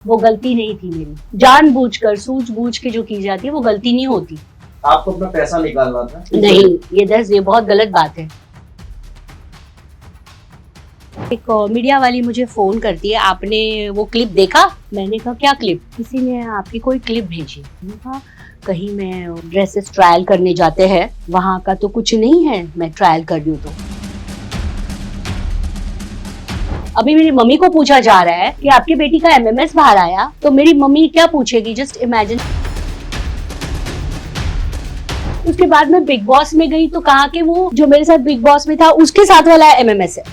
वो गलती नहीं थी मेरी, जानबूझकर सूझबूझ के जो की जाती है वो गलती नहीं होती। आपको अपना पैसा निकालना था? नहीं, ये बहुत गलत बात है। एक मीडिया वाली मुझे फोन करती है, आपने वो क्लिप देखा? मैंने कहा क्या क्लिप? किसी ने आपकी कोई क्लिप भेजी। मैंने कहा कहीं मैं ड्रेसेस ट्रायल करने जाते हैं, वहां का तो कुछ नहीं है, मैं ट्रायल कर रही हूँ। तो अभी मेरी मम्मी को पूछा जा रहा है कि आपकी बेटी का एमएमएस बाहर आया, तो मेरी मम्मी क्या पूछेगी? Just imagine. उसके बाद मैं बिग बॉस में गई तो कहा कि वो जो मेरे साथ बिग बॉस में था उसके साथ वाला एमएमएस है।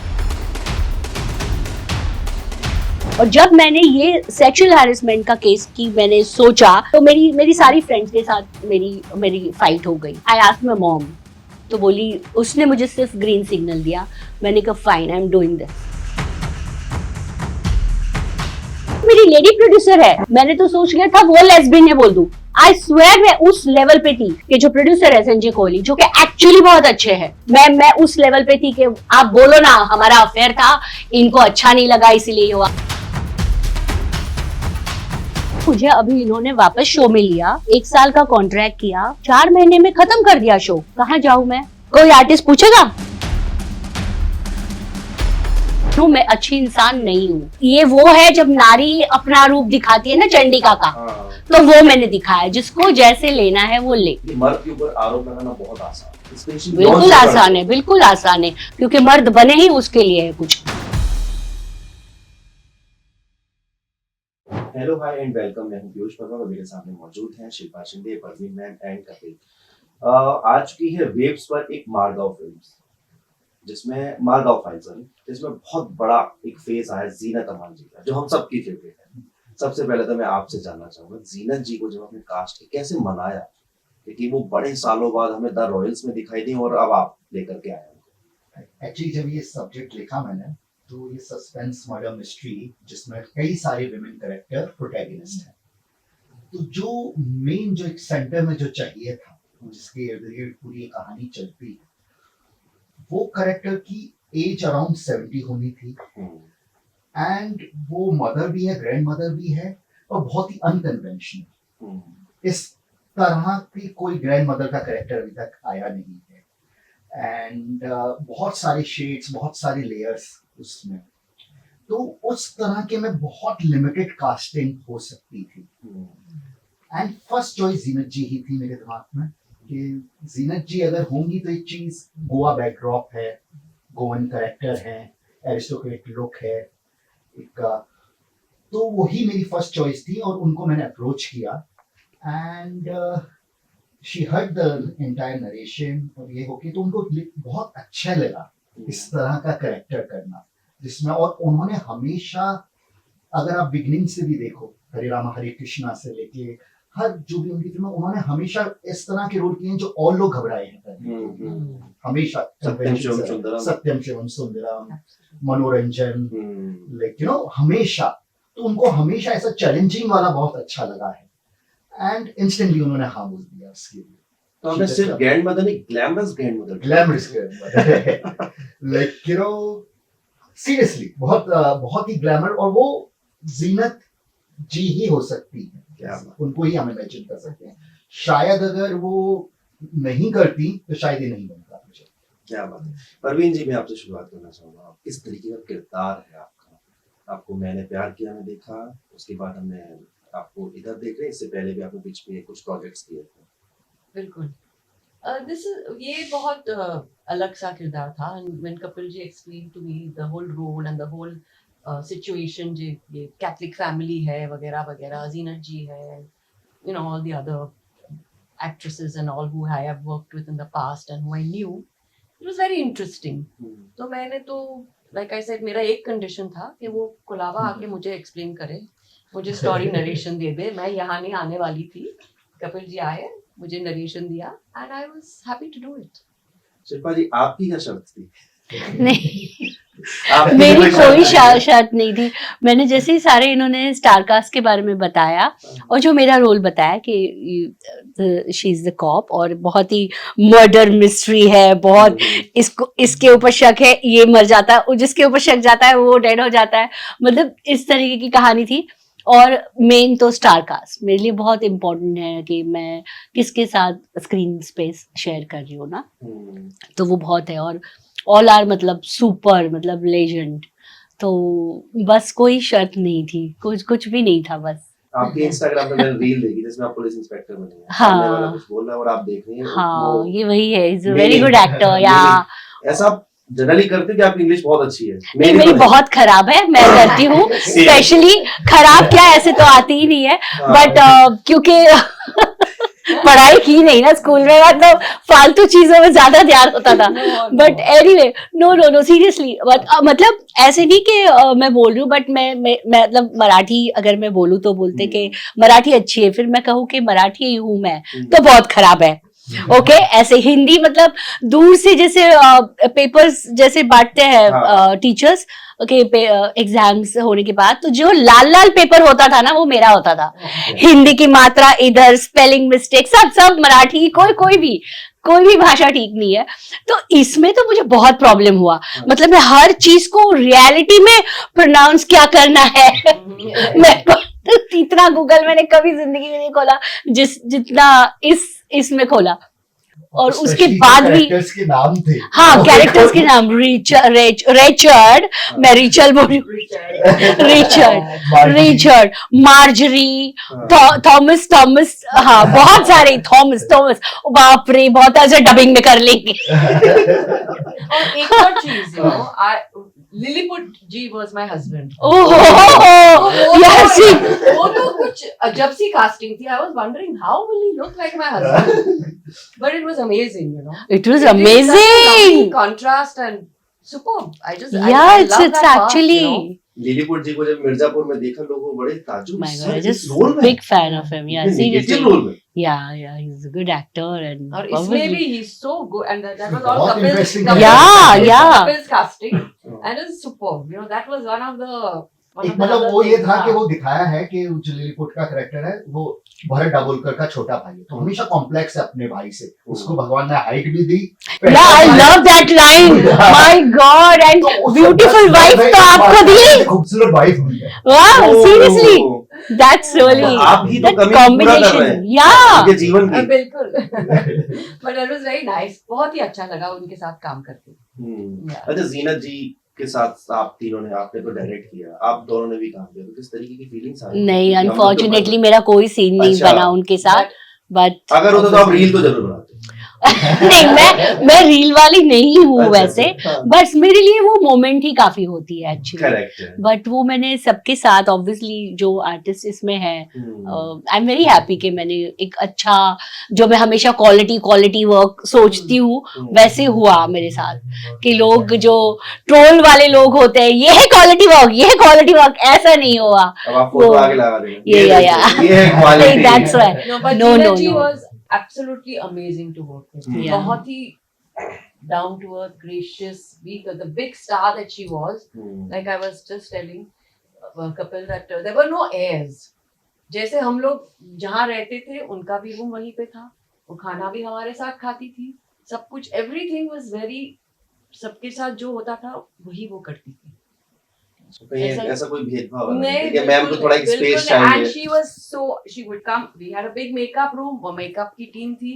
और जब मैंने ये सेक्सुअल हैरेसमेंट का केस की मैंने सोचा तो मेरी सारी फ्रेंड्स के साथ मेरी फाइट हो गई। आई आस्क्ड माय मॉम, तो बोली, उसने मुझे सिर्फ ग्रीन सिग्नल दिया। मैंने कहा fine, I am doing this. मेरी लेडी प्रोड्यूसर है, मैंने तो सोच लिया था वो लेस्बियन है बोल दूं। आई स्वेयर मैं उस लेवल पे थी कि जो प्रोड्यूसर है संजय कोहली, जो कि एक्चुअली बहुत अच्छे हैं, मैं उस लेवल पे थी कि आप बोलो ना हमारा अफेयर था, इनको अच्छा नहीं लगा इसीलिए हुआ। मुझे अभी इन्होंने वापस शो में लिया, 1 साल का कॉन्ट्रैक्ट किया, 4 महीने में खत्म कर दिया शो। कहाँ जाऊं मैं? कोई आर्टिस्ट पूछेगा? तो मैं अच्छी इंसान नहीं हूँ। ये वो है जब नारी अपना रूप दिखाती है ना चंडिका का, तो वो मैंने दिखाया। जिसको जैसे लेना है वो ले। मर्द के ऊपर आरोप लगाना बहुत आसान है। बिल्कुल आसान है, बिल्कुल आसान है, क्योंकि मर्द बने ही उसके लिए है कुछ। Hello hi and welcome. मैं हूं पीयूष वर्मा, मेरे सामने मौजूद हैं शिल्पा शिंदे, परवीन मैम एंड कपिल। आ चुकी है वेब्स पर एक मारगांव फिल्म्स, जिसमें मारगांव फाइल्स, जिसमें बहुत बड़ा एक फेस आया जीनत अमान जी का, जो हम सबकी फेवरेट है। सबसे पहले तो मैं आपसे जानना चाहूंगा, जीनत जी को जब आपने कास्ट किया कैसे मनाया, क्योंकि वो बड़े सालों बाद हमें द रॉयल्स में दिखाई दी और अब आप लेकर के आए हैं। एक्चुअली जब ये सब्जेक्ट लिखा मैंने, तो ये सस्पेंस मर्डर मिस्ट्री जिसमें कई सारे विमेन कैरेक्टर प्रोटैगनिस्ट हैं, तो जो मेन जो एक सेंटर में जो चाहिए था, जिसके इर्द गिर्द पूरी कहानी चलती है, वो कैरेक्टर की एज अराउंड 70 होनी थी एंड वो मदर भी है, ग्रैंड मदर भी है, और बहुत ही अनकन्वेंशनल। इस तरह की कोई ग्रैंड मदर का कैरेक्टर अभी तक आया नहीं है एंड बहुत सारे शेड्स, बहुत सारे लेयर्स उसमें। तो उस तरह के में बहुत लिमिटेड कास्टिंग हो सकती थी एंड फर्स्ट चॉइस जीनत जी ही थी मेरे दिमाग में कि जीनत जी अगर होंगी तो एक चीज, गोवा बैकड्रॉप है, गोवन कैरेक्टर है, एरिस्टोक्रेट लुक है एक, तो वही मेरी फर्स्ट चॉइस थी और उनको मैंने अप्रोच किया and she heard the entire narration और ये होके तो उनको बहुत अच्छा लगा इस तरह का कैरेक्टर करना, जिसमें और उन्होंने हमेशा, अगर आप बिगनिंग से भी देखो, हरे रामा हरे कृष्णा से लेके हर जो भी उनकी फिल्म, उन्होंने हमेशा इस तरह के रोल किए हैं जो और लोग घबराए हैं हमेशा। सत्यम शिवम सुंदरम, मनोरंजन, लाइक यू नो, हमेशा। तो उनको हमेशा ऐसा चैलेंजिंग वाला बहुत अच्छा लगा है एंड इंस्टेंटली उन्होंने हाँ बोल दिया उसके लिए। तो हमने सिर्फ ग्रैंड मदर नहीं, glamorous grand mother, like you know, seriously बहुत ही ग्लैमर, और वो जीनत जी ही हो सकती है, उनको ही हम इमेजिन कर सकते हैं। शायद अगर वो नहीं करती तो शायद ये नहीं बनता मुझे। क्या बात है। परवीन जी, मैं आपसे शुरुआत करना चाहूंगा, आप किस तरीके का किरदार है आपका? आपको मैंने प्यार किया में देखा, उसके बाद हमने आपको इधर देख रहे हैं, इससे पहले भी आपने बीच में कुछ प्रोजेक्ट्स किए थे। बिल्कुल, ये बहुत अलग सा किरदार था। When Kapil ji explain to me the whole role and the whole situation, ये कैथलिक फैमिली है वगैरह वगैरह, जीनत जी है, you know, all the other actresses and all who I have worked with in the past and who I knew, it was very interesting. तो मैंने तो, like I said, मेरा एक कंडीशन था कि वो कुलावा आके मुझे एक्सप्लेन करे, मुझे स्टोरी नरेशन दे दे। मैं यहाँ नहीं आने वाली थी, कपिल जी आए, मुझे नरेशन दिया and I was happy to do it. Shilpa ji, आपकी क्या शर्त थी? नहीं, मेरी कोई शर्त नहीं थी। मैंने जैसे ही सारे इन्होंने स्टारकास्ट के बारे में बताया और जो मेरा रोल बताया कि शी इज द कॉप और बहुत ही मर्डर मिस्ट्री है, बहुत इसके ऊपर शक है, ये मर जाता है, जिसके ऊपर शक जाता है वो डेड हो जाता है, मतलब इस तरीके की कहानी थी। और मेन तो स्टार कास्ट मेरे लिए बहुत इम्पोर्टेंट है कि मैं किसके साथ स्क्रीन स्पेस शेयर कर रही हूँ ना, तो वो बहुत है। और ऑल आर मतलब सुपर, मतलब लेजेंड। तो बस कोई शर्त नहीं थी, कुछ भी नहीं था बस। आपके इंस्टाग्राम पे मैंने रील देखी जिसमें आप पुलिस इंस्पेक्टर बनी हैं। हाँ। सामने वाला कुछ बोल रहा है और आप देख रही हैं। हाँ, ये वही है, इज अ मेरी- वेरी गुड एक्टर। या ऐसा आप जनरली करते हो कि आपकी इंग्लिश बहुत अच्छी है? नहीं, मेरी तो बहुत खराब है, मैं करती हूँ। स्पेशली खराब क्या, ऐसे तो आती ही नहीं है, हाँ। बट क्योंकि पढ़ाई की नहीं ना स्कूल में, मतलब फालतू चीजों में ज्यादा ध्यान होता था। But anyway, no seriously, but मतलब ऐसे नहीं कि मैं बोल रही हूँ, बट मैं मतलब मराठी अगर मैं बोलूँ तो बोलते कि मराठी अच्छी है, फिर मैं कहूँ कि मराठी ही हूँ मैं, तो बहुत खराब है। ओके ऐसे हिंदी मतलब दूर से जैसे पेपर्स जैसे बांटते हैं टीचर्स, ओके एग्जाम्स होने के बाद, तो जो लाल लाल पेपर होता था ना वो मेरा होता था। हिंदी की मात्रा इधर, स्पेलिंग मिस्टेक, सब मराठी, कोई भी भाषा ठीक नहीं है। तो इसमें तो मुझे बहुत प्रॉब्लम हुआ, मतलब मैं हर चीज को रियलिटी में प्रोनाउंस क्या करना है मैं इतना गूगल मैंने कभी जिंदगी में नहीं खोला जितना इसमें खोला। और उसके बाद भी कैरेक्टर्स के नाम थे। हाँ, कैरेक्टर्स के नाम रेचर्ड, मैं रिचल बोल रही हूँ, रिचर्ड, मार्जरी, थॉमस, हाँ बहुत सारे थॉमस, बाप रे, बहुत ऐसे डबिंग में कर लेंगे। और एक और चीज, Lilliput ji was my husband. वो तो कुछ अजब सी कास्टिंग थी। I was wondering how will he look like my husband, but it was amazing, you know. It was amazing. Contrast and superb. I just Yeah, I it's love that part, actually. you know? Lilliput ji को जब मिर्जापुर में देखा, लोगों बड़े ताज्जुब, My sir God, I इस just role में big fan of him. Yeah, इतने seriously. negative रोल में। Yeah, he's a good actor and और इसमें भी he's so good, and that was all बहुत couples. interesting Yeah. Couples casting, and it's superb. You know, that was one of the. एक मतलब वो ये था कि वो दिखाया है कि जो लिलीपुट का कैरेक्टर है वो भरत डाबुलकर का छोटा भाई है, तो हमेशा कॉम्प्लेक्स है अपने भाई से, उसको भगवान ने हाइट भी दी। Yeah, I love that line. My God, and beautiful wife तो आपको दी। खूबसूरत वाइफ दी है। Wow, seriously, that's really तो आप ही तो that कमी पूरा कर रहे combination. हैं Yeah. उनके जीवन की। बिल्कुल। But that was very nice. बहुत ही अच्छा लगा उनके साथ काम करके। Yeah. अच्छा, जीनत जी के साथ आप तीनों ने, आपने तो डायरेक्ट किया, आप दोनों ने भी काम किया, तो किस तरीके की फीलिंग्स आ रही थी? नहीं, हम लोग तो अनफॉर्चुनेटली मेरा कोई सीन नहीं अच्छा। बना उनके साथ, बट अगर होता तो आप रील तो जरूर बनाते। नहीं, मैं रील वाली नहीं हूँ अच्छा, वैसे, हाँ। बस मेरे लिए वो मोमेंट ही काफी होती है एक्चुअली। करेक्ट है। बट वो मैंने सबके साथ, ऑब्वियसली जो आर्टिस्ट इसमें है, आई एम वेरी हैप्पी कि मैंने एक अच्छा, जो मैं हमेशा क्वालिटी वर्क सोचती हूँ, वैसे हुआ मेरे साथ। कि लोग जो ट्रोल वाले लोग होते हैं, ये है क्वालिटी वर्क, ऐसा नहीं हुआ। अब आप फोटो आगे लगा रहे हैं। Yeah. ये है quality. That's why. No, but No, Jeena no, ji no. was absolutely amazing to work with. Yeah. बहुत ही down to earth, gracious, weak. The big star that she was, like I was just telling Kapil that there were no airs. जैसे हम लोग जहाँ रहते थे, उनका भी room वहीं पे था, वो खाना भी हमारे साथ खाती थी, सब कुछ, everything was very, सबके साथ जो होता था वही वो करती थी। ऐसा कोई भेदभाव नहीं, कि मैम को थोड़ा एक स्पेस चाहिए। And she was so, she would come, we had a big makeup room, वो मेकअप की टीम थी,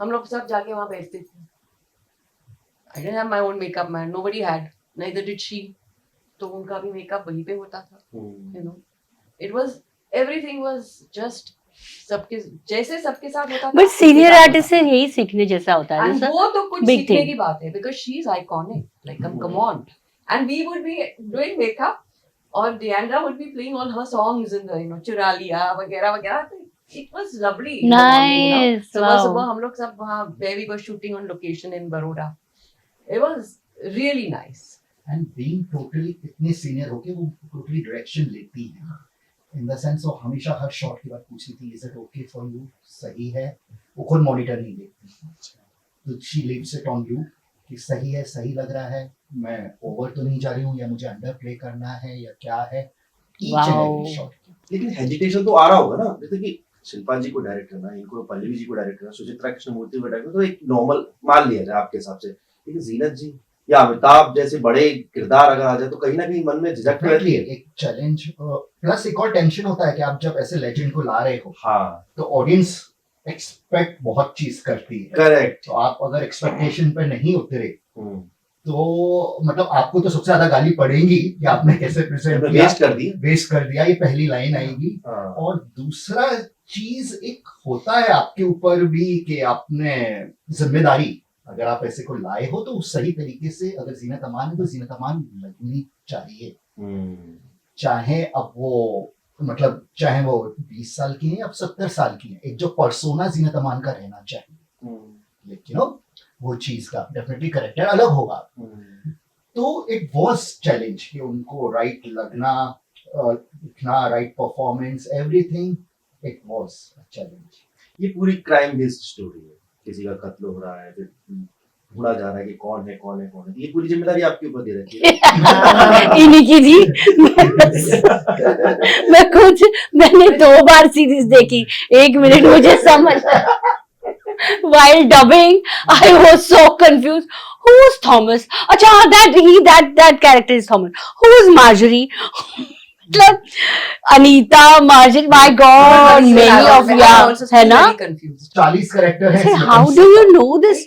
हम लोग सब जाके वहाँ बैठते थे। I didn't have my own makeup man, nobody had, neither did she, तो उनका भी मेकअप वहीं पे होता था, you know, it was, everything was just सबके जैसे सबके साथ होता था। बट सीनियर आर्टिस्ट से यही सीखने जैसा होता है। And वो तो कुछ big सीखने thing. की बात है, because she is iconic, like come on, and we would be doing makeup, or Deandra would be playing all her songs in the, you know, चुरा लिया वगैरह वगैरह। It was lovely. in the morning, you know. Nice, सुबह wow. सुबह हम लोग सब वहाँ, where we were shooting on location in Baroda. It was really nice. And being totally इतने सीनियर होके वो टोटली डायरेक्शन लेती है, इन द सेंस वो हमेशा हर शॉट के बाद पूछती थी is it okay for you, सही है, वो खुद मॉनिटर नहीं देखती, तो she leaves it on you कि सही है, सही लग रहा है, मैं ओवर तो नहीं जा रही हूँ, या मुझे अंडर प्ले करना है, या क्या है, each and every shot. लेकिन हेजिटेशन तो आ रहा होगा ना, जैसे कि शिल्पा जी को डायरेक्ट करना, इनको पल्लवी जी को डायरेक्ट करना, सुचित्रा कृष्णमूर्ति को डायरेक्ट करना, तो एक नॉर्मल मान लिया जाए आपके हिसाब से, लेकिन जीनत जी या अमिताभ जैसे बड़े किरदार अगर आ जाए तो कहीं ना कहीं मन में झिझक तो रहती डेफिनेटली है। एक चैलेंज प्लस एक और टेंशन होता है कि आप जब ऐसे लेजेंड को ला रहे हो हाँ तो ऑडियंस एक्सपेक्ट बहुत चीज करती है, करेक्ट। तो आप अगर एक्सपेक्टेशन पे नहीं उतरे तो मतलब आपको तो सबसे ज्यादा गाली पड़ेगी कि आपने कैसे प्रेजेंट किया, वेस्ट कर दी। वेस्ट कर दिया, ये पहली लाइन आएगी। हाँ, और दूसरा चीज एक होता है आपके ऊपर भी कि आपने जिम्मेदारी, अगर आप ऐसे को लाए हो तो सही तरीके से, अगर जीनत अमान है तो जीनत अमान लगनी चाहिए, चाहे अब वो मतलब चाहे वो 20 साल की है अब 70 साल की है, एक जो पर्सोना जीनत अमान का रहना चाहिए, लेकिन वो चीज का डेफिनेटली करेक्टर अलग होगा। तो इट वाज चैलेंज कि उनको राइट लगना, लिखना, right performance, everything, it was a challenge. ये पूरी क्राइम बेस्ड स्टोरी है, किसी का कत्ल हो रहा है, फिर ढूंढा जा रहा है कि कौन है कौन है कौन है, ये पूरी जिम्मेदारी आपके ऊपर दे रखी है। इन्हीं की जी। मैं खुद मैंने 2 बार सीरीज देखी, 1 मिनट मुझे समझ while dubbing I was so confused. Who's Thomas? अच्छा that character is Thomas. Who's Marjorie? मतलब Anita, margin, my God, many of है ना? 40 कैरेक्टर है इसमें। How do you know this?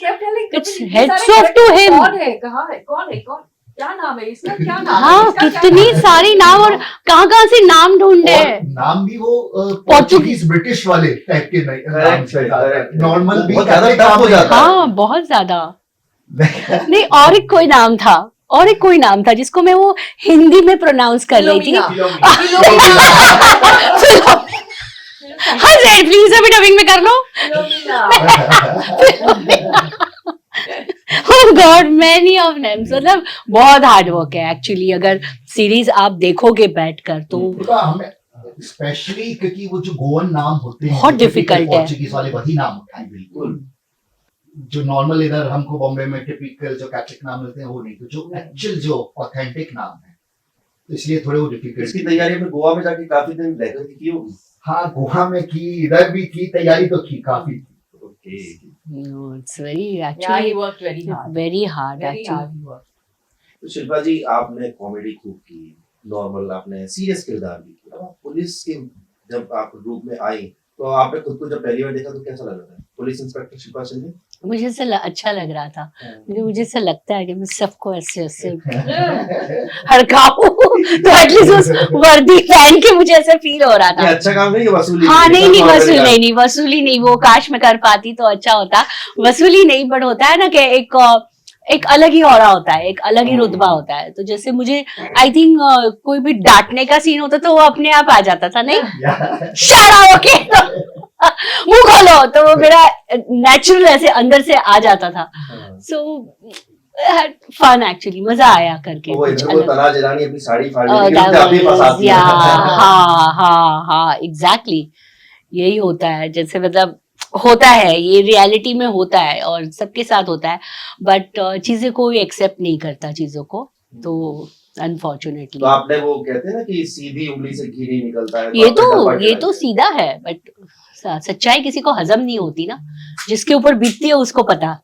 It's heads off to him. कौन है, कहाँ है, कौन है, कौन, क्या नाम है इसका, क्या नाम है हाँ, इसका, क्या कितनी नाम है? सारी नाम, और कहाँ से नाम ढूंढे और हैं। नाम भी वो पोर्चुगीज ब्रिटिश वाले टाइप के नाम से, correct. नॉर्मल भी बहुत ज्यादा कैथलिक टफ नाम हो नहीं जाता है। हाँ, बहुत ज्यादा। है। नहीं, और एक कोई नाम था, और एक कोई नाम था जिसको मैं वो हिंदी में प्रोनाउंस कर रही थी। फिलोमिना। हाँ सर, प्लीज अभी डबिंग में कर लो। Oh God, many of names, मतलब बहुत हार्ड वर्क है एक्चुअली। अगर सीरीज आप देखोगे बैठकर तो तो हमें स्पेशली क्योंकि वो जो गोवन नाम होते हैं बहुत difficult है। पोर्चुगीज वाले वही नाम उठाए, बिल्कुल जो नॉर्मल इधर हमको बॉम्बे में टिपिकल जो कैथलिक नाम मिलते हैं वो नहीं, तो जो एक्चुअल जो ऑथेंटिक नाम है, तो इसलिए थोड़े वो डिफिकल्ट। इसकी तैयारी में गोवा में जाके काफी दिन रहकर की होगी। हाँ, गोवा में की, इधर भी की, तैयारी तो की काफी। Okay. no, it's very Yeah, actually he worked very hard. very hard Very actually. hard he worked. तो शिल्पा जी, आपने कॉमेडी खूब की, नॉर्मल आपने सीरियस किरदार भी किया, अब आप पुलिस के जब आप रूप में आई तो आपने खुद को जब पहली बार देखा तो कैसा लग रहा था? Police inspector Shilpa Shinde. मुझे ऐसा अच्छा लग रहा था, क्योंकि मुझे ऐसा लगता है कि मैं सबको ऐसे ऐसे हड़काऊं तो एटलीस्ट उस वर्दी पहन के मुझे ऐसा फील हो रहा ये था। अच्छा काम नहीं है, वसूली हाँ, नहीं नहीं, वसूली नहीं, वो काश मैं कर पाती तो अच्छा होता। वसूली नहीं, बट होता है ना कि एक अलग ही ऑरा होता है, एक अलग ही रुतबा होता है। तो जैसे मुझे आई थिंक कोई भी डांटने का सीन होता तो वो अपने आप आ जाता था, नहीं शारा ओके मुंह खोलो, तो वो मेरा नेचुरल ऐसे अंदर से आ जाता था। सो फन एक्चुअली, मजा आया करके। वो कुछ इधर वो अलग। तना जिलानी अपनी साड़ी फाड़ Oh, लेती है, that अपने पास was- आती है। yeah, हाँ, एग्जैक्टली यही होता है। जैसे मतलब होता है, ये रियलिटी में होता है और सबके साथ होता है, बट चीजें कोई एक्सेप्ट नहीं करता चीजों को, तो तो अनफॉर्चुनेटली आपने वो कहते हैं ना कि सीधी उंगली से घी नहीं निकलता है, ये आपने डब्बा तो चढ़ाई सीधा है, बट सच्चाई किसी को हजम नहीं होती ना, जिसके ऊपर बीतती है उसको पता।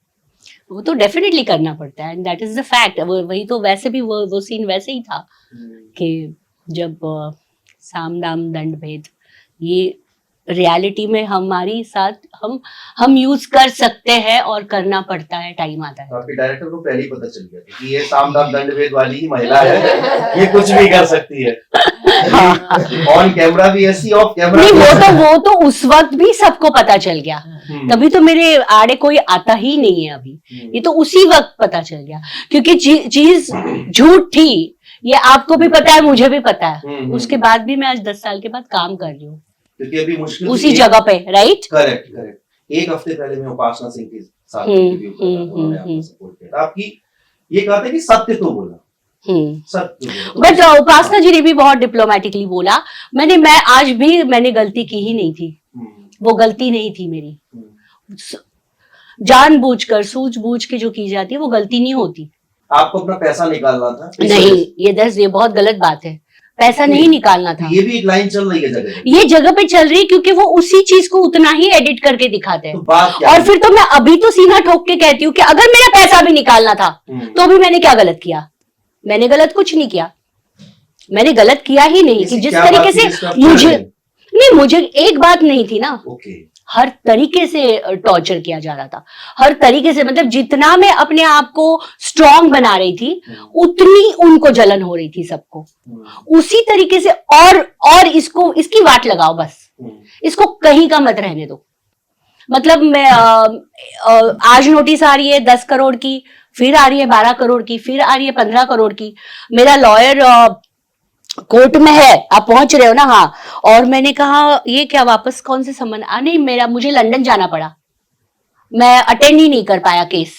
वो तो डेफिनेटली करना पड़ता है, and that is the fact. वही तो, वैसे भी वो सीन वैसे ही था कि जब साम दाम दंड भेद, ये रियलिटी में हमारी साथ हम यूज कर सकते हैं और करना पड़ता है, टाइम आता है। तो आपके डायरेक्टर को पहले ही पता चल गया था कि ये सामदाम दंडभेद वाली ही महिला है, ये कुछ भी कर सकती है, ऑन कैमरा भी ऐसी, ऑफ कैमरा नहीं, भी वो तो उस वक्त भी सबको पता चल गया, तभी तो मेरे आड़े कोई आता ही नहीं है अभी। ये तो उसी वक्त पता चल गया, क्योंकि चीज झूठ थी, ये आपको भी पता है, मुझे भी पता है। उसके बाद भी मैं आज 10 साल के बाद काम कर रही हूँ क्योंकि अभी मुश्किल उसी जगह पे, राइट। करेक्ट। एक हफ्ते पहले मैं उपासना सिंह के साथ इंटरव्यू कर रहा था, उन्होंने आपको सपोर्ट किया था। आपकी ये कहा था कि सत्य तो बोला, सत्य बोला, बट उपासना जी ने भी बहुत डिप्लोमेटिकली बोला। मैं आज भी मैंने गलती की ही नहीं थी, वो गलती नहीं थी मेरी। जानबूझकर सूझबूझ के जो की जाती है वो गलती नहीं होती। आपको अपना पैसा निकालना था, नहीं, ये बहुत गलत बात है। पैसा नहीं निकालना था। ये भी एक लाइन चल रही है जगह पे। ये जगह पे चल रही है क्योंकि वो उसी चीज को उतना ही एडिट करके दिखाते हैं। तो बात क्या और है? फिर तो मैं अभी तो सीना ठोक के कहती हूँ कि अगर मेरा पैसा भी निकालना था तो भी मैंने क्या गलत किया? मैंने गलत कुछ नहीं किया, मैंने गलत किया ही नहीं। कि ऐसी जिस क्या तरीके बात थी से जिसका मुझे आपको नहीं, मुझे एक बात नहीं थी ना, ओके हर तरीके से टॉर्चर किया जा रहा था, हर तरीके से। मतलब जितना मैं अपने आप को स्ट्रांग बना रही थी उतनी उनको जलन हो रही थी सबको। उसी तरीके से और इसको इसकी वाट लगाओ बस, इसको कहीं का मत रहने दो। मतलब मैं आज नोटिस आ रही है 10 करोड़ की, फिर आ रही है 12 करोड़ की, फिर आ रही है 15 करोड़ की। मेरा लॉयर कोर्ट में है, आप पहुंच रहे हो ना? हाँ। और मैंने कहा ये क्या, वापस कौन से सम्मन? नहीं, मुझे लंदन जाना पड़ा, मैं अटेंड ही नहीं कर पाया केस।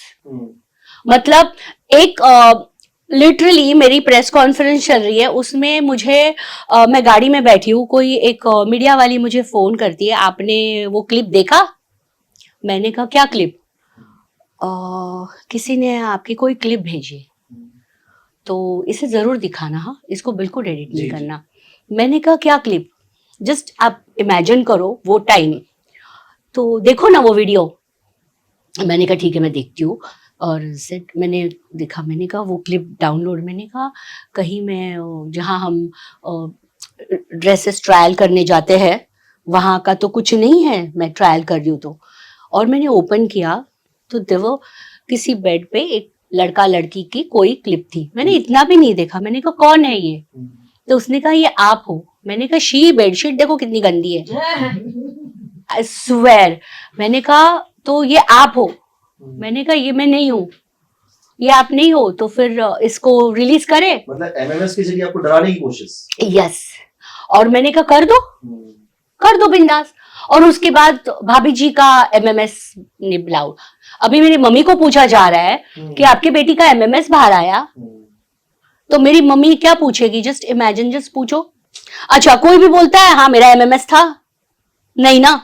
मतलब एक लिटरली मेरी प्रेस कॉन्फ्रेंस चल रही है, उसमें मुझे मैं गाड़ी में बैठी हूँ, कोई एक मीडिया वाली मुझे फोन करती है, आपने वो क्लिप देखा? मैंने कहा क्या क्लिप? किसी ने आपकी कोई क्लिप भेजी तो इसे जरूर दिखाना, हाँ, इसको बिल्कुल एडिट नहीं करना। मैंने कहा क्या क्लिप? जस्ट आप इमेजिन करो वो टाइम, तो देखो ना वो वीडियो। मैंने कहा ठीक है मैं देखती हूँ। और सेट मैंने देखा, मैंने कहा वो क्लिप डाउनलोड, मैंने कहा कहीं मैं जहाँ हम ड्रेसेस ट्रायल करने जाते हैं वहाँ का तो कुछ नहीं है, मैं ट्रायल कर रही हूँ तो। और मैंने ओपन किया तो देखो किसी बेड पे एक लड़का लड़की की कोई क्लिप थी। मैंने इतना भी नहीं देखा, मैंने कहा कौन है ये? तो उसने कहा ये आप हो। मैंने कहा शी बेडशीट देखो कितनी गंदी है, आई स्वेयर। मैंने कहा तो ये आप हो? मैंने कहा ये मैं नहीं हूँ। ये आप नहीं हो तो फिर इसको रिलीज करें। मतलब एमएमएस के जरिए आपको डराने की कोशिश। यस। और मैंने कहा कर दो बिंदास। और उसके बाद भाभी जी का एमएमएस ने बुलाओ। अभी मेरी मम्मी को पूछा जा रहा है कि आपके बेटी का एमएमएस बाहर आया, तो मेरी मम्मी क्या पूछेगी? जस्ट इमेजिन, जस्ट पूछो। अच्छा कोई भी बोलता है हाँ मेरा एमएमएस था? नहीं ना।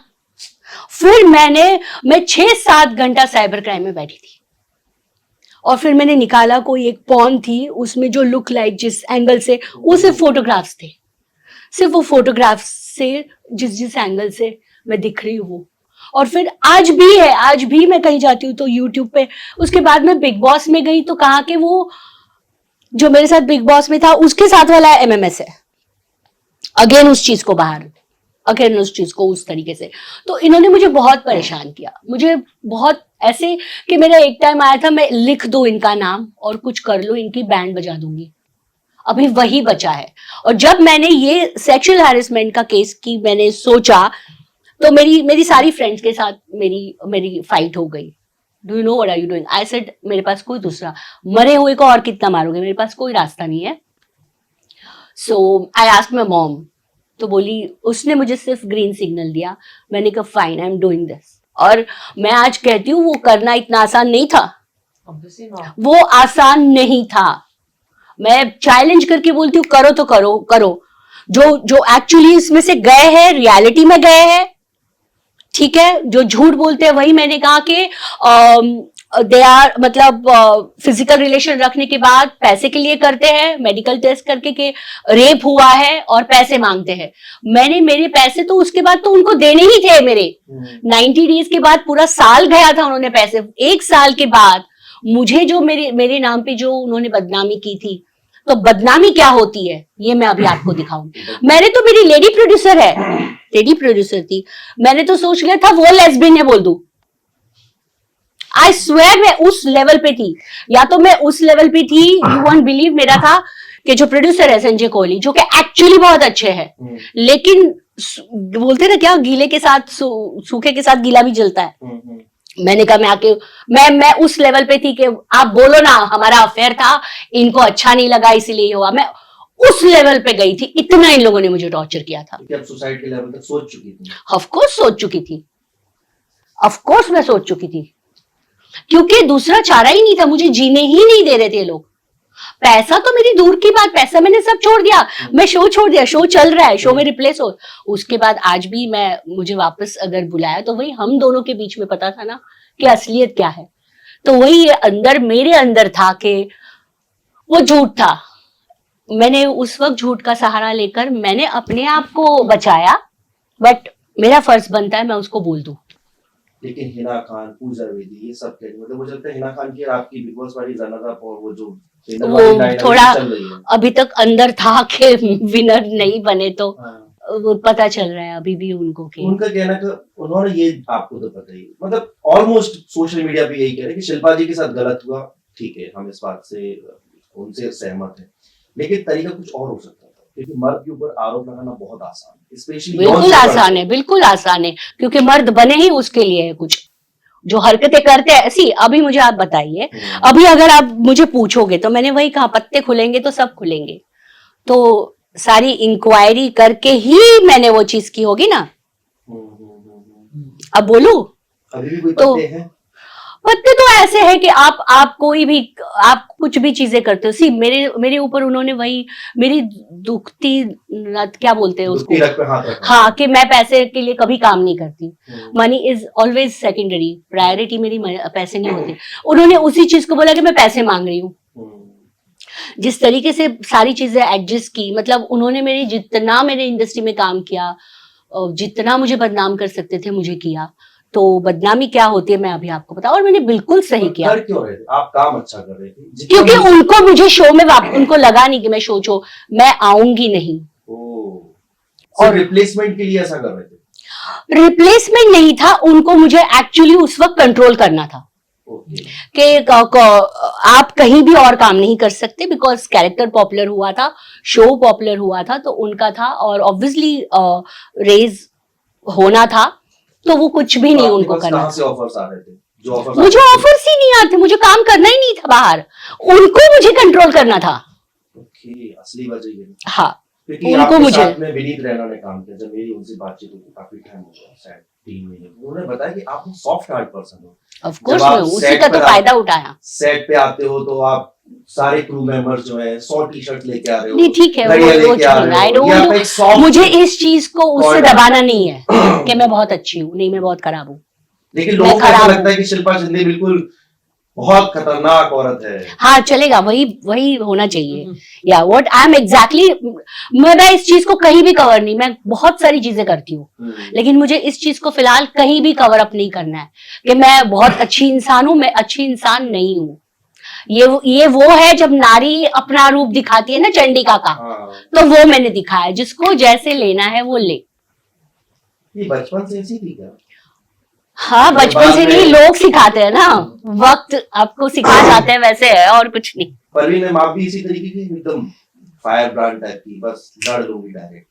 फिर मैं 6-7 घंटा साइबर क्राइम में बैठी थी और फिर मैंने निकाला कोई एक पॉन थी, उसमें जो लुक लाइक जिस एंगल से, वो सिर्फ फोटोग्राफ्स थे, सिर्फ वो फोटोग्राफ्स से जिस एंगल से मैं दिख रही हूँ। और फिर आज भी है, आज भी मैं कहीं जाती हूँ तो यूट्यूब पे, उसके बाद मैं बिग बॉस में गई तो कहा कि वो जो मेरे साथ बिग बॉस में था उसके साथ वाला एमएमएस है। अगेन उस चीज को बाहर, अगेन उस चीज को उस तरीके से। तो इन्होंने मुझे बहुत परेशान किया, मुझे बहुत ऐसे कि मेरा एक टाइम आया था मैं लिख दो इनका नाम और कुछ कर लो, इनकी बैंड बजा दूंगी। अभी वही बचा है। और जब मैंने ये सेक्सुअल हैरेसमेंट का केस की मैंने सोचा तो मेरी सारी फ्रेंड्स के साथ मेरी फाइट हो गई। Do you know what are you doing? I said मेरे पास कोई दूसरा, मरे हुए को और कितना मारोगे, मेरे पास कोई रास्ता नहीं है। सो आई आस्क्ड माय मॉम, तो बोली, उसने मुझे सिर्फ ग्रीन सिग्नल दिया। मैंने कहा fine, I am doing this. और मैं आज कहती हूँ वो करना इतना आसान नहीं था, वो आसान नहीं था। मैं चैलेंज करके बोलती हूँ करो तो करो करो। जो एक्चुअली इसमें से गए हैं, रियलिटी में गए हैं, ठीक है, जो झूठ बोलते हैं वही मैंने कहा कि दे आर मतलब फिजिकल रिलेशन रखने के बाद पैसे के लिए करते हैं, मेडिकल टेस्ट करके कि रेप हुआ है और पैसे मांगते हैं। मैंने मेरे पैसे तो उसके बाद तो उनको देने ही थे मेरे। 90 डेज के बाद पूरा साल गया था उन्होंने पैसे। 1 साल के बाद मुझे जो मेरे नाम पे जो उन्होंने बदनामी की थी, तो बदनामी क्या होती है ये मैं अभी आपको दिखाऊंगी। मैंने तो, मेरी लेडी प्रोड्यूसर है, लेडी प्रोड्यूसर थी, मैंने तो सोच लिया था वो लेस्बियन है बोल दूं। आई स्वेयर मैं उस लेवल पे थी, या तो मैं उस लेवल पे थी, यू वोंट बिलीव। मेरा था कि जो प्रोड्यूसर है संजय कोहली, जो कि एक्चुअली बहुत अच्छे हैं, लेकिन बोलते ना क्या, गीले के साथ सूखे के साथ गीला भी जलता है। मैंने कहा मैं आके मैं उस लेवल पे थी कि आप बोलो ना हमारा अफेयर था, इनको अच्छा नहीं लगा इसीलिए हुआ। मैं उस लेवल पे गई थी, इतना इन लोगों ने मुझे टॉर्चर किया था। आप सुसाइड के लेवल तक सोच चुकी थी? ऑफ कोर्स सोच चुकी थी, ऑफ कोर्स मैं सोच चुकी थी, क्योंकि दूसरा चारा ही नहीं था, मुझे जीने ही नहीं दे रहे थे लोग। पैसा तो मेरी दूर की बात, पैसा मैंने सब छोड़ दिया, मैं शो छोड़ दिया, शो चल रहा है, शो में रिप्लेस हो। उसके बाद आज भी मुझे वापस अगर बुलाया तो वही हम दोनों के बीच में पता था ना कि असलियत क्या है। तो वही अंदर, मेरे अंदर था कि वो झूठ था, मैंने उस वक्त झूठ का सहारा लेकर मैंने अपने आप को बचाया, बट मेरा फर्ज बनता है मैं उसको बोल दूं। लेकिन हिना खान, पूजा बेदी, ये सब कहते मतलब मुझे लगता है हिना खान की और आपकी बिग बॉस वाली रनर अप और वो जो winner वो वाली line थोड़ा अभी चल रही है। अभी तक अंदर था कि विनर नहीं बने, तो हाँ। वो पता चल रहा है अभी भी उनको कि उनका कहना कि उन्होंने ये आपको तो पता ही मतलब ऑलमोस्ट सोशल मीडिया पे यही कह रहे हैं कि शिल्पा जी के साथ गलत हुआ, ठीक है हम इस बात से उनसे सहमत हैं, लेकिन तरीका कुछ और हो सकता था क्योंकि मर्द के ऊपर आरोप लगाना बहुत आसान है, स्पेशली बिल्कुल आसान है, बिल्कुल आसान है, क्योंकि मर्द बने ही उसके लिए है। कुछ जो हरकतें करते हैं ऐसी, अभी मुझे आप बताइए, अभी अगर आप मुझे पूछोगे तो मैंने वही कहा, पत्ते खुलेंगे तो सब खुलेंगे, तो सारी इंक्वायरी करके ही मैंने वो चीज की होगी ना। अब बोलू अभी भी कोई तो पत्ते हैं? पत्ते तो ऐसे है कि आप कोई भी, आप कुछ भी चीजें करते हो, सी मेरे ऊपर उन्होंने वही मेरी दुखती नत, क्या बोलते हैं उसको, दुखती रग पे हाथ रखा। हाँ, कि मैं पैसे के लिए कभी काम नहीं करती, money is always secondary, priority मेरी पैसे नहीं होते। उन्होंने उसी चीज को बोला कि मैं पैसे मांग रही हूँ। जिस तरीके से सारी चीजें एडजस्ट की, मतलब उन्होंने मेरी जितना मेरे इंडस्ट्री में काम किया, जितना मुझे बदनाम कर सकते थे मुझे किया, तो बदनामी क्या होती है मैं अभी आपको बता, और मैंने बिल्कुल सही किया। कर क्यों रहे थे आप? काम अच्छा कर रहे थे क्योंकि उनको मुझे शो में उनको लगा नहीं कि मैं शो मैं आऊंगी नहीं। और रिप्लेसमेंट के लिए ऐसा कर रहे थे? रिप्लेसमेंट नहीं था, उनको मुझे एक्चुअली उस वक्त कंट्रोल करना था कि आप कहीं भी और काम नहीं कर सकते, बिकॉज कैरेक्टर पॉपुलर हुआ था, शो पॉपुलर हुआ था, तो उनका था, और ऑब्वियसली रेज होना था, तो वो कुछ भी नहीं उनको करना। कहां से ऑफर्स आ रहे थे? जो ऑफर्स मुझे ऑफर्स ही नहीं आते, मुझे काम करना ही नहीं था बाहर, उनको मुझे कंट्रोल करना था। ओके, असली वजह ये है। हाँ, क्योंकि उनको आपके मुझे साथ में विनीत रैना ने काम किया, जब मेरी उनसे बातचीत हुई काफी टाइम हो गया, शायद 3 महीने, उन्होंने बताया कि आप सॉफ्ट हार्ट पर्सन हो। ऑफ कोर्स जब आप मैं उसी सेट का पर तो फायदा उठाया। सेट पे आते हो तो आप सारे क्रू मेंबर्स जो है 100 टी-शर्ट लेके आ रहे हो, नहीं ठीक है, घड़ियां वो लेके आ रहे आई हो, ये आप डोंट, एक soft मुझे इस चीज को उससे corner। दबाना नहीं है कि मैं बहुत अच्छी हूँ, नहीं मैं बहुत खराब हूँ। लेकिन लोगों को ऐसा लगता है कि शिल्पा शिंदे बिल्कुल बहुत खतरनाक औरत है। हाँ चलेगा, वही होना चाहिए, या व्हाट आई एम एग्जैक्टली। मैं इस चीज को कहीं भी कवर नहीं, मैं बहुत सारी चीजें करती हूँ, लेकिन मुझे इस चीज को फिलहाल कहीं भी कवर अप नहीं करना है कि मैं बहुत अच्छी इंसान हूँ, मैं अच्छी इंसान नहीं हूँ। ये वो है जब नारी अपना रूप दिखाती है ना, चंडिका का, तो वो मैंने दिखाया, जिसको जैसे लेना है वो ले। ये बचपन से ऐसी थी क्या? हाँ, बचपन से नहीं, लोग सिखाते हैं ना, वक्त आपको सिखा जाते हैं, वैसे है और कुछ नहीं। परवीन मैम आप भी इसी तरीके की एकदम फायर ब्रांड टाइप की, बस लड़ लूंगी डायरेक्ट?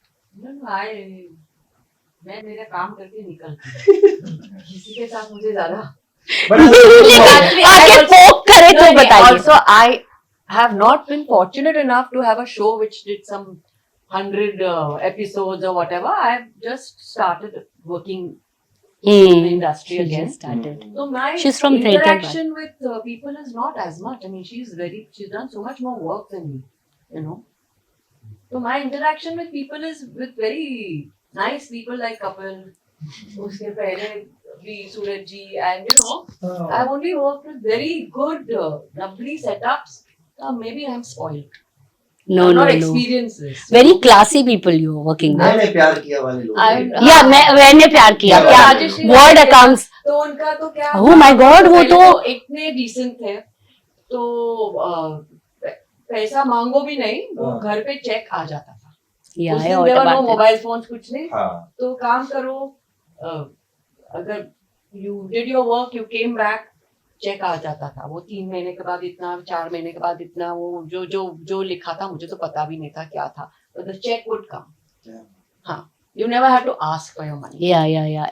मैं मेरा काम करके निकलती किसी के साथ मुझे ज्यादा आके पोक करे तो बताइए। Also, I have not been fortunate enough to have a show which did some 100 episodes or whatever. I've just started working in the industry She again. just started. So my She's from Theatre, interaction with people is not as much. I mean, she's done so much more work than me, you know. So my interaction with people is with very nice people like Kapil, uske pehle bhi Suraj ji, and you know, I've only worked with very good, lovely setups. Maybe I'm spoiled. No, I'm no, not no. experienced this. Very classy people you are working with. मैंने प्यार किया वाले लोग I'm- हैं। या मैंने प्यार किया क्या क्या, राजेश्री वर्ड अकाउंट्स। तो उनका तो क्या, Oh my God, वो पहले तो इतने डिसेंट थे, तो पैसा मांगो भी नहीं, वो घर पे चेक आ जाता था। या उस है दिन और there were no बात है। मोबाइल फोन्स, कुछ नहीं, हाँ, तो काम करो, अगर you did your work, you came back, check आ जाता था। वो 3 महीने के बाद इतना, 4 महीने के बाद इतना, वो जो लिखा था मुझे तो पता भी नहीं था क्या था, तो द चेक वुड कम। हाँ, you never had to ask for your money. या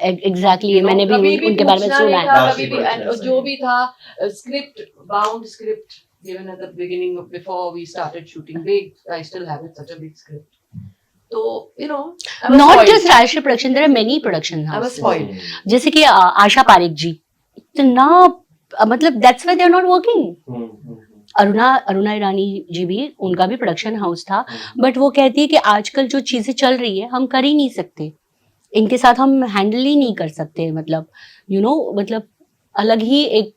एग्जैक्टली, मैंने भी उनके बारे में पूछना सुना नहीं है। था, कभी भी, पूछना and नहीं। जो भी था, script bound script given at the beginning before we started shooting big. I still have it, such a big script. So, you know, I was not spoiled. Just Rajshri production, there are many production I was houses, spoiled. जैसे कि आशा पारेख जी, इतना मतलब that's why they are not working. Aruna Irani ji भी, उनका भी production house था, but वो कहती है कि आजकल जो चीजें चल रही है हम कर ही नहीं सकते, इनके साथ हम हैंडल ही नहीं कर सकते, मतलब यू नो, मतलब अलग ही एक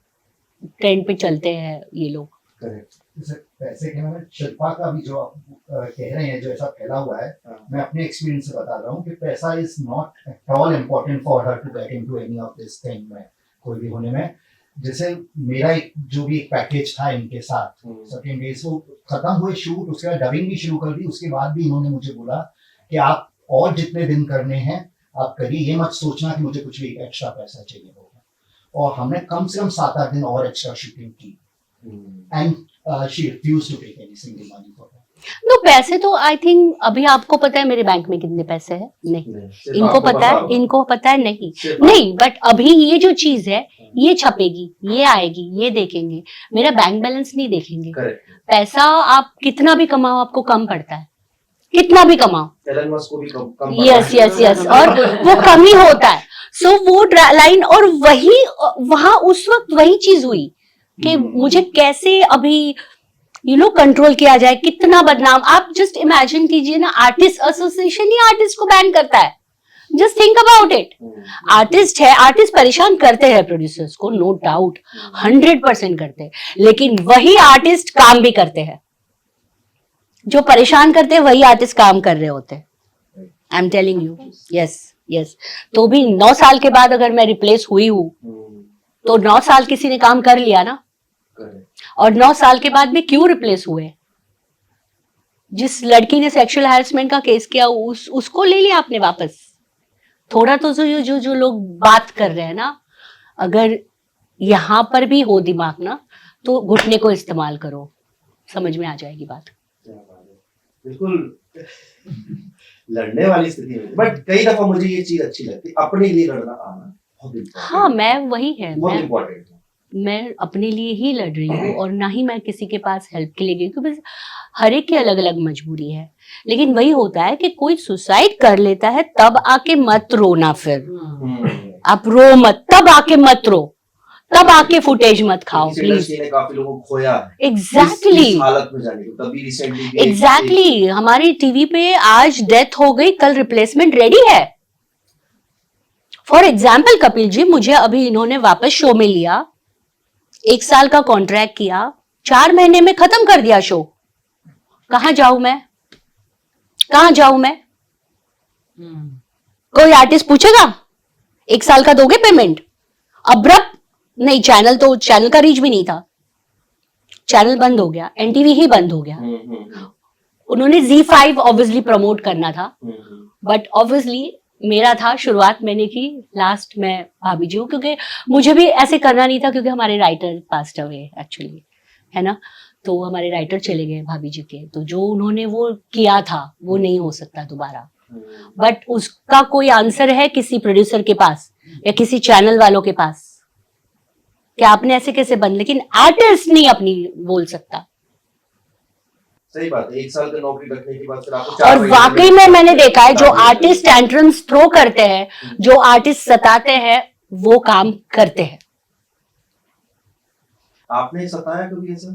ट्रेंड पे चलते हैं ये लोग। करेक्ट। जैसे पैसे के में शिल्पा का भी जो आप कह रहे हैं जो ऐसा फैला हुआ है, हाँ। मैं अपने एक्सपीरियंस से बता रहा हूँ कि पैसा is not at all important for her to get into any of this thing में कोई भी होने में। जैसे मेरा एक जो भी एक पैकेज था इनके साथ सेकंड डेज वो खत्म हुए शूट, उसके बाद डबिंग भी शुरू कर दी, उसके बाद भी इन्होंने मुझे बोला कि आप और जितने दिन करने हैं आप करिए, ये मत सोचना कि मुझे कुछ भी एक्स्ट्रा पैसा चाहिए होगा। और हमने कम से कम 7-8 दिन और एक्स्ट्रा शूटिंग की and she refused to take any single money for that. तो पैसे तो आई थिंक अभी आपको पता है मेरे बैंक में कितने पैसे हैं? नहीं, इनको पता है, इनको पता है नहीं, नहीं, बट अभी ये जो चीज है ये छपेगी, ये आएगी, ये देखेंगे, मेरा बैंक बैलेंस नहीं देखेंगे। पैसा आप कितना भी कमाओ आपको कम पड़ता है, कितना भी कमाओ। एलन मस्क को भी कम यस यस यस, और वो कम ही होता है। सो वो लाइन, और वही वहां उस वक्त वही चीज हुई कि मुझे कैसे अभी कंट्रोल किया जाए, कितना बदनाम। आप जस्ट इमेजिन कीजिए ना, आर्टिस्ट एसोसिएशन ही आर्टिस्ट को बैन करता है। Just think about it. Artist है, आर्टिस्ट परेशान करते हैं प्रोड्यूसर्स को, नो डाउट, 100% करते हैं, लेकिन वही आर्टिस्ट काम भी करते हैं। जो परेशान करते हैं वही आर्टिस्ट काम कर रहे होते हैं। I am telling you, yes yes. तो भी 9 साल के बाद अगर मैं रिप्लेस हुई हूं तो 9 साल किसी ने काम कर लिया ना, और 9 साल के बाद में क्यों रिप्लेस हुए? जिस लड़की ने सेक्सुअल हैरेसमेंट का केस किया उसको ले लिया आपने वापस। थोड़ा तो जो लोग बात कर रहे हैं ना, अगर यहां पर भी हो दिमाग ना, तो घुटने को इस्तेमाल करो, समझ में आ जाएगी बात। बिल्कुल लड़ने वाली स्थिति में, बट कई दफा मुझे ये चीज अच्छी लगती है, अपने लिए लड़ना आना बहुत इम्पोर्टेंट। हाँ, मैं वही है, बहुत इम्पोर्टेंट है। मैं अपने लिए ही लड़ रही हूँ, और ना ही मैं किसी के पास हेल्प के लिए गई, क्योंकि हर एक की अलग अलग मजबूरी है। लेकिन वही होता है कि कोई सुसाइड कर लेता है तब आके मत रोना, फिर आप रो मत, तब आके मत रो, तब आके फुटेज मत खाओ प्लीज। काफी लोगों को खोया एग्जैक्टली, इस हालत में जाने को। तभी रिसेंटली एग्जैक्टली हमारी टीवी पे आज डेथ हो गई, कल रिप्लेसमेंट रेडी है। फॉर एग्जाम्पल कपिल जी, मुझे अभी इन्होंने वापस शो में लिया, 1 साल का कॉन्ट्रैक्ट किया, 4 महीने में खत्म कर दिया शो। कहां जाऊं मैं, कहां जाऊं मैं? कोई आर्टिस्ट पूछेगा 1 साल का दोगे पेमेंट? अब्रप्ट नहीं, चैनल का रीच भी नहीं था, चैनल बंद हो गया, एनटीवी ही बंद हो गया। उन्होंने Z5 ऑब्वियसली प्रमोट करना था, बट ऑब्वियसली मेरा था, शुरुआत मैंने की, लास्ट मैं भाभी जी हूँ, क्योंकि मुझे भी ऐसे करना नहीं था, क्योंकि हमारे राइटर पास्ट अवे एक्चुअली, है ना, तो हमारे राइटर चले गए भाभी जी के, तो जो उन्होंने वो किया था वो नहीं हो सकता दोबारा। बट उसका कोई आंसर है किसी प्रोड्यूसर के पास या किसी चैनल वालों के पास कि आपने ऐसे कैसे बंद? लेकिन आर्टिस्ट नहीं अपनी बोल सकता। सही बात है, 1 साल का नौकरी रखने के बाद फिर आपको 4 और महीने वाकई में मैंने देखा है, जो आर्टिस्ट टेंट्रम्स थ्रो करते हैं, जो आर्टिस्ट सताते हैं, वो काम करते हैं। आपने सताया कभी ऐसा?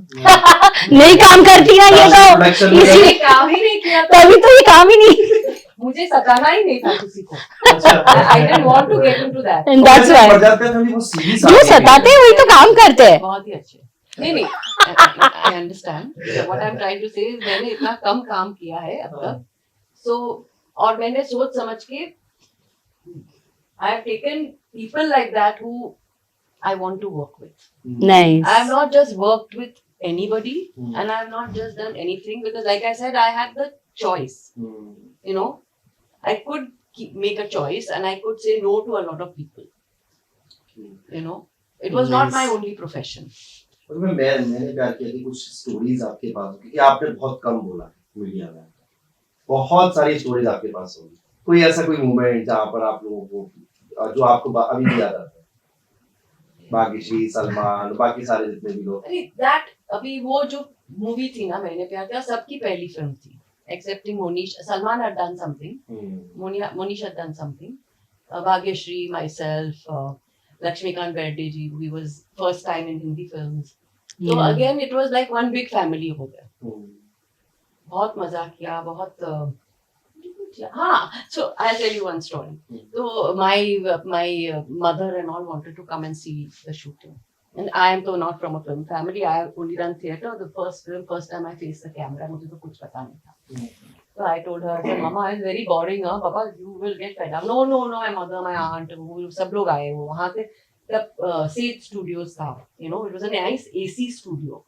नहीं काम करती है ये तो, मैंने काम ही नहीं किया था, तभी तो ये काम ही नहीं। मुझे सताना ही नहीं था किसी को। अच्छा। I didn't want to get into that. And that's why बजाते हैं थोड़ी वो सीधी जो सताते हैं वही तो काम करते हैं। बहुत ही अच्छे। नहीं, I understand. What I'm trying to say is मैंने इतना कम काम किया है अब तक, so और मैंने सोच समझ के I have taken people like that who I want to work with. Nice. I have not just worked with anybody, and I have not just done anything because, like I said, I had the choice. You know, I could make a choice, and I could say no to a lot of people. You know, it was not my only profession. मैंने प्यार किया कि कुछ stories आपके पास, क्योंकि आपने बहुत कम बोला मीडिया में, बहुत सारी स्टोरीज आपके पास होगी। कोई ऐसा कोई मोमेंट जहाँ पर आप लोगों को, जो आपको अभी भी याद आता है? भाग्यश्री, सलमान, बाकी सारे जितने भी लोग। अरे that अभी वो जो मूवी थी ना, मैंने प्यार किया, सबकी पहली फिल्म थी, excepting Monish. Salman had done something. Monish had done something. Bhagyashree, myself, Lakshmikant Berde ji, we was first time in Hindi films. So again, it was like one big family हो गया। बहुत मजा किया, बहुत हाँ, so I'll tell you one story. So my mother and all wanted to come and see the shooting. And I am though not from a film family. I have only done theatre. The first time I faced the camera, मुझे तो कुछ पता नहीं था. So I told her, I said, Mama, it's very boring, huh? Papa, you will get fed up. No, my mother, my aunt, वो सब लोग आए वो वहाँ से the Sage Studios था. You know, it was a nice AC studio.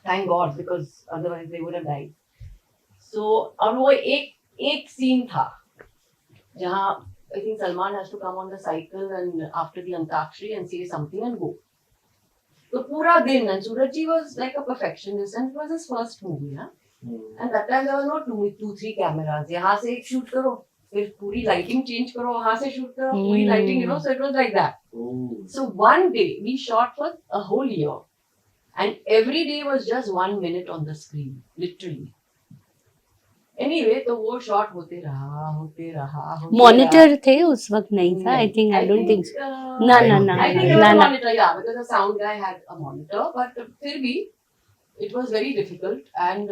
Thank God, because otherwise they would have died. So और वो एक scene था जहाँ I think Salman has to come on the cycle and after the Antakshari and say something and go. So पूरा दिन, and Suraj ji was like a perfectionist and it was his first movie, huh? And that time there was no 2-3 cameras. यहाँ से एक shoot करो, फिर पूरी lighting change करो, वहाँ से shoot करो, पूरी lighting, you know, so it was like that. So one day we shot for a whole year, and every day was just 1 minute on the screen, literally. Anyway, तो वो shot होते रहा. Monitor थे उस वक्त नहीं था. I think I don't think ना I think there was a monitor, yeah, because the sound guy had a monitor, but फिर भी it was very difficult, and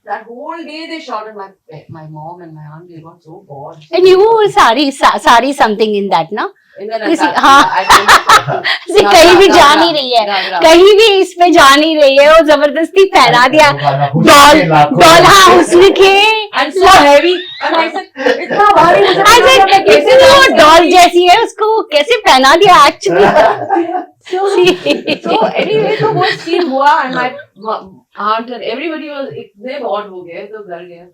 that whole day they shot, and my mom and my aunt, they got so bored. And you were sari something in that, na? In the हाँ. कहीं भी जा नहीं रही है, कहीं भी इसमें जा नहीं रही है, वो जबरदस्ती पहना दिया डॉल हाँ उसने के and so heavy, and I said इतना भारी मुझे कैसे वो डॉल जैसी है उसको कैसे पहना दिया एक्चुअली. so anyway तो वो scene हुआ, and my aunt and everybody was इतने bored हो गए तो घर गए,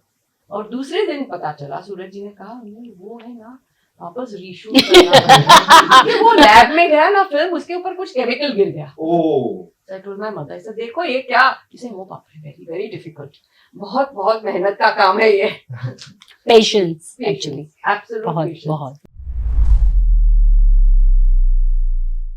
और दूसरे दिन पता चला सूरज जी ने कहा नहीं वो है ना वापस रीशूट करना है. वो लैब में गया ना फिल्म, उसके ऊपर कुछ केमिकल गिर गया. So I told my mother, I said देखो ये क्या, इसे वो बाप रे very very difficult, बहुत मेहनत का काम है ये. Patience actually Absolute patience. बहुत